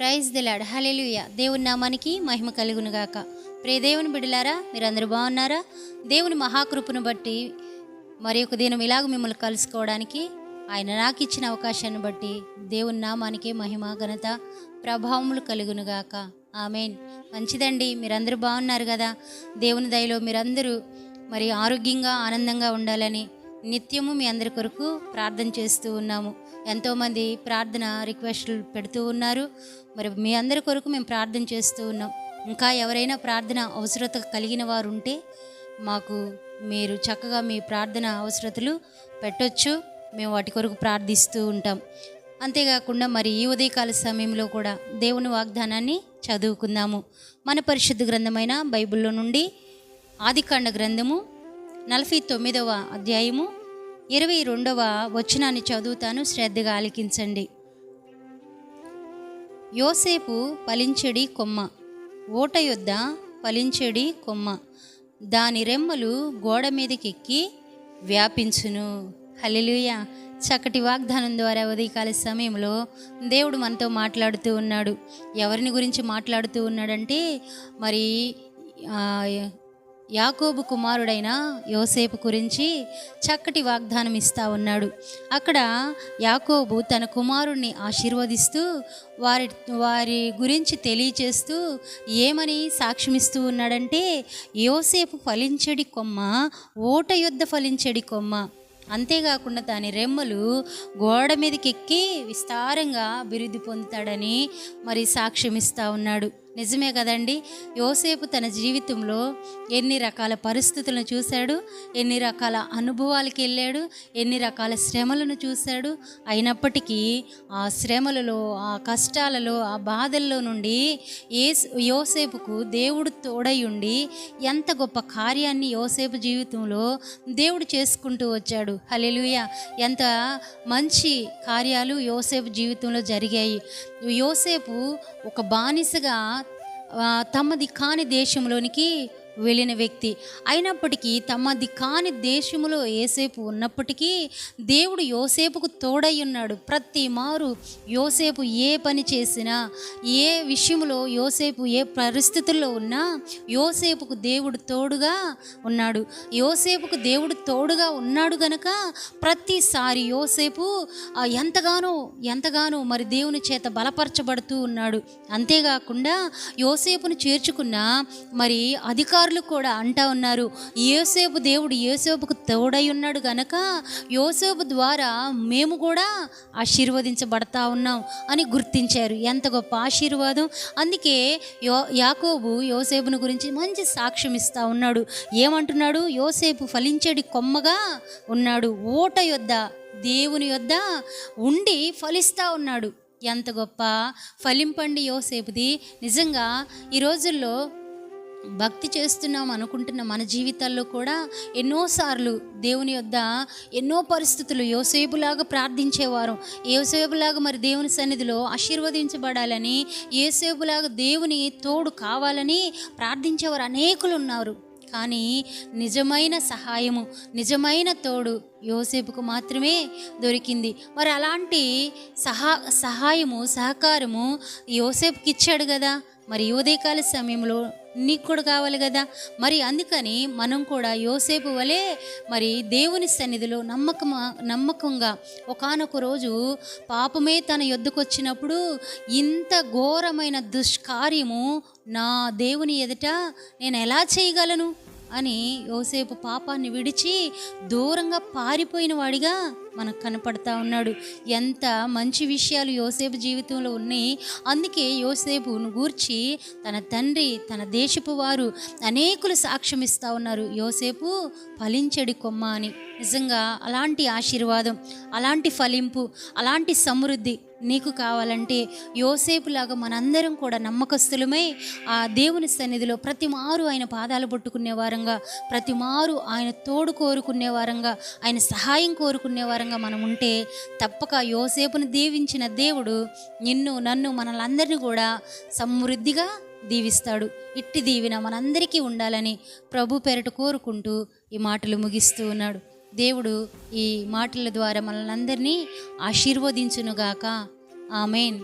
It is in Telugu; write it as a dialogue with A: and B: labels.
A: Praise the lord. హల్లెలూయా. దేవుని నామానికి మహిమ కలుగును గాక. ప్రియ దేవుని బిడ్డలారా, మీరందరూ బాగున్నారా? దేవుని మహాకృపను బట్టి మరి ఒక దినం ఇలాగ మిమ్మల్ని కలుసుకోవడానికి ఆయన నాకు ఇచ్చిన అవకాశాన్ని బట్టి దేవుని నామానికి మహిమ ఘనత ప్రభావములు కలుగును గాక. ఆమేన్. మంచిదండి, మీరందరూ బాగున్నారు కదా. దేవుని దయలో మీరందరూ మరి ఆరోగ్యంగా ఆనందంగా ఉండాలని నిత్యము మీ అందరి కొరకు ప్రార్థన చేస్తూ ఉన్నాము. ఎంతోమంది ప్రార్థన రిక్వెస్ట్లు పెడుతూ ఉన్నారు. మరి మీ అందరి కొరకు మేము ప్రార్థన చేస్తూ ఉన్నాం. ఇంకా ఎవరైనా ప్రార్థన అవసరత కలిగిన వారు ఉంటే మాకు మీరు చక్కగా మీ ప్రార్థన అవసరతలు పెట్టొచ్చు. మేము వాటి కొరకు ప్రార్థిస్తూ ఉంటాం. అంతేకాకుండా మరి ఈ ఉదయకాల సమయంలో కూడా దేవుని వాగ్దానాన్ని చదువుకుందాము. మన పరిశుద్ధ గ్రంథమైన బైబిల్లో నుండి ఆదికాండ గ్రంథము 49వ అధ్యాయము 22వ వచనాన్ని చదువుతాను, శ్రద్ధగా ఆలకించండి. యోసేపు ఫలించెడి కొమ్మ, ఓట యొద్ద ఫలించెడి కొమ్మ, దాని రెమ్మలు గోడ మీదకెక్కి వ్యాపించును. హల్లెలూయా. చక్కటి వాగ్దానం ద్వారా ఉదయకాల సమయంలో దేవుడు మనతో మాట్లాడుతూ ఉన్నాడు. ఎవరిని గురించి మాట్లాడుతూ ఉన్నాడంటే మరి యాకోబు కుమారుడైన యోసేపు గురించి చక్కటి వాగ్దానం ఇస్తూ ఉన్నాడు. అక్కడ యాకోబు తన కుమారుణ్ణి ఆశీర్వదిస్తూ వారి గురించి తెలియచేస్తూ ఏమని సాక్ష్యమిస్తూ ఉన్నాడంటే, యోసేపు ఫలించెడి కొమ్మ, ఓట యొద్ద ఫలించెడి కొమ్మ, అంతేకాకుండా దాని రెమ్మలు గోడ మీదకి ఎక్కి విస్తారంగా అభివృద్ధి పొందుతాడని మరి సాక్ష్యమిస్తూ ఉన్నాడు. నిజమే కదండి. యోసేపు తన జీవితంలో ఎన్ని రకాల పరిస్థితులను చూశాడు, ఎన్ని రకాల అనుభవాలకి వెళ్ళాడు, ఎన్ని రకాల శ్రమలను చూశాడు. అయినప్పటికీ ఆ శ్రమలలో, ఆ కష్టాలలో, ఆ బాధల్లో నుండి యోసేపుకు దేవుడు తోడై ఉండి ఎంత గొప్ప కార్యాన్ని యోసేపు జీవితంలో దేవుడు చేసుకుంటూ వచ్చాడు. హల్లెలూయా. ఎంత మంచి కార్యాలు యోసేపు జీవితంలో జరిగాయి. యోసేపు ఒక బానిసగా తమది కాని దేశంలోనికి వెళ్ళిన వ్యక్తి. అయినప్పటికీ తమది కాని దేశంలో యోసేపు ఉన్నప్పటికీ దేవుడు యోసేపుకు తోడై ఉన్నాడు. ప్రతి మారు యోసేపు ఏ పని చేసినా, ఏ విషయంలో యోసేపు ఏ పరిస్థితుల్లో ఉన్నా యోసేపుకు దేవుడు తోడుగా ఉన్నాడు. యోసేపుకు దేవుడు తోడుగా ఉన్నాడు గనక ప్రతిసారి యోసేపు ఎంతగానో మరి దేవుని చేత బలపరచబడుతూ ఉన్నాడు. అంతేకాకుండా యోసేపును చేర్చుకున్న మరి అధికారులు కూడా అంటా ఉన్నారు, దేవుడు యోసేపుకు తోడై ఉన్నాడు గనక యోసేపు ద్వారా మేము కూడా ఆశీర్వదించబడతా ఉన్నాం అని గుర్తించారు. ఎంత గొప్ప ఆశీర్వాదం. అందుకే యాకోబు యోసేపును గురించి మంచి సాక్ష్యం ఇస్తా ఉన్నాడు. ఏమంటున్నాడు? యోసేపు ఫలించేడి కొమ్మగా ఉన్నాడు, ఓట యొద్ద, దేవుని యొద్ద ఉండి ఫలిస్తూ ఉన్నాడు. ఎంత గొప్ప ఫలింపండి యోసేపుది. నిజంగా ఈ రోజుల్లో భక్తి చేస్తున్నాం అనుకుంటున్న మన జీవితాల్లో కూడా ఎన్నోసార్లు దేవుని యొద్ద ఎన్నో పరిస్థితులు యోసేపులాగా ప్రార్థించేవారు. యోసేపులాగా మరి దేవుని సన్నిధిలో ఆశీర్వదించబడాలని, యోసేపులాగా దేవుని తోడు కావాలని ప్రార్థించేవారు అనేకులు ఉన్నారు. కానీ నిజమైన సహాయము, నిజమైన తోడు యోసేపుకు మాత్రమే దొరికింది. మరి అలాంటి సహాయము, సహకారము యోసేపుకి ఇచ్చాడు కదా. మరి ఉదయకాల సమయంలో నీకు కూడా కావాలి కదా. మరి అందుకని మనం కూడా యోసేపు వలె మరి దేవుని సన్నిధిలో నమ్మకంగా ఒకానొక రోజు పాపమే తన యొద్దకు వచ్చినప్పుడు ఇంత ఘోరమైన దుష్కార్యము నా దేవుని ఎదుట నేను ఎలా చేయగలను అని యోసేపు పాపాన్ని విడిచి దూరంగా పారిపోయిన వాడిగా మనకు కనపడతా ఉన్నాడు. ఎంత మంచి విషయాలు యోసేపు జీవితంలో ఉన్నాయి. అందుకే యోసేపును గూర్చి తన తండ్రి, తన దేశపు వారు అనేకులు సాక్ష్యం ఇస్తూ ఉన్నారు, యోసేపు ఫలించెడి కొమ్మ అని. నిజంగా అలాంటి ఆశీర్వాదం, అలాంటి ఫలింపు, అలాంటి సమృద్ధి నీకు కావాలంటే యోసేపులాగా మనందరం కూడా నమ్మకస్తులమై ఆ దేవుని సన్నిధిలో ప్రతి మారు ఆయన పాదాలు పట్టుకునే వారంగా, ప్రతి మారు ఆయన తోడు కోరుకునే వారంగా, ఆయన సహాయం కోరుకునే వారంగా మనం ఉంటే తప్పక యోసేపును దీవించిన దేవుడు నిన్ను, నన్ను, మనలందరినీ కూడా సమృద్ధిగా దీవిస్తాడు. ఇట్టి దీవెన మనందరికీ ఉండాలని ప్రభు పేరట కోరుకుంటూ ఈ మాటలు ముగిస్తూ ఉన్నాడు. దేవుడు ఈ మాటల ద్వారా మనల్ని అందరినీ ఆశీర్వదించునుగాక. ఆమేన్.